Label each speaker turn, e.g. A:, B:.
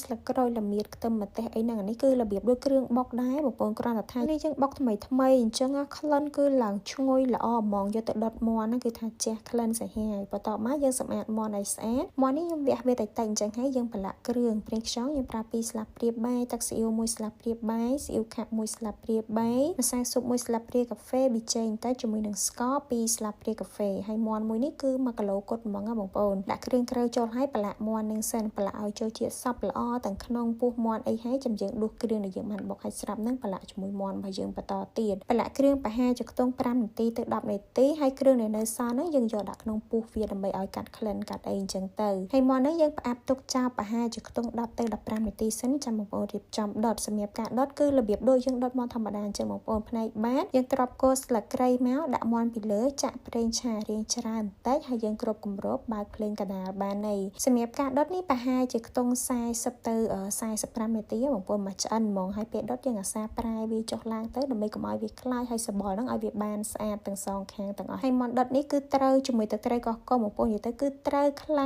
A: ស្លឹកក្រូចល្មៀតខ្ទឹមម្ទេសអីហ្នឹងនេះគឺរបៀបដូចគ្រឿងបុកដែរបងប្អូនគ្រាន់តែថានេះយើងបុកថ្មីអញ្ចឹងក្លិនគឺឡើងឈ្ងុយល្អហ្មងយកទៅដុតមាន់ហ្នឹងគឺថាជះក្លិនសាហាវបន្ទាប់មកយើងសម្អាតមាន់ឲ្យស្អាតមាន់នេះយើងវះវាតិចអញ្ចឹងហើយយើងប្រឡាក់គ្រឿងប្រេងខ្យងយើងប្រើ2ស្លាបព្រាបាយទឹកស៊ីអ៊ីវ1ស្លាបព្រាបាយស៊ីអ៊ីវខាប់1ស្លាបព្រាបាយម្សៅស៊ុប1ស្លាបព្រាកាហ្វេប៊ីចេងតែជាមួយនឹងស្ករ2ស្លាបព្រាកាហ្វេហើយមាន់មួយនេះគឺ1គីឡូគត់ហ្មងណាបងប្អូនដាក់គ្រឿងក្រូចចូលឲ្យប្រឡាក់មាន់នឹងសិនប្រឡាក់ឲ្យចូលជាតិសព្វល្អទាំងក្នុងពោះមាន់អីហើយចាំយើងដួសគ្រឿងដែលយើងបានបុកឲ្យស្រាប់នឹងប្រឡាក់ជាមួយមាន់របស់យើងបន្តទៀតប្រឡាក់គ្រឿងប្រហែលជាខ្ទង់5នាទីទៅ10នាទីហើយគ្រឿងដែលនៅសល់ហ្នឹងយើងយកដាក់ក្នុងពោះវាដើម្បីឲ្យកាត់ក្លិនកាត់អីអញ្ចឹងទៅហើយមាន់ហ្នឹងយើងផ្អាប់ទុកចោលប្រហែលជាខ្ទង់10ទៅ15នាទីសិនចាំបងប្អូនរៀបចំដុតសម្រាប់ការដុតគឺរបៀបដូចយើងដុតមាន់ធម្មតាអញ្ចឹងបងប្អូនផ្នែកបាតយើងទ្រាប់គល់ស្លឹកគ្រៃមកដាក់មាន់ពីលើចាក់ប្រេងឆារៀងច្រើនបន្តិចហើយយើងគ្របគម្របបើកភ្លើងកណ្ដាលបានហើយសម្រាប់ការដុតនេះប្រហែលជាខ្ទង់40ទៅ45នាទីបងប្អូនមកឆ្អិនហ្មងហើយពេលដុតយើងអាសាប្រែវាចុះឡើងទៅដើម្បីកុំឲ្យវាខ្លាយហើយសបល់ហ្នឹងឲ្យវាបានស្អាតទាំងសងខាងទាំងអស់ហើយមាន់ដុតនេះគឺត្រូវជាមួយទឹកត្រីកោះកុំបងប្អូននិយាយទៅគឺត្រូវខ្លាំង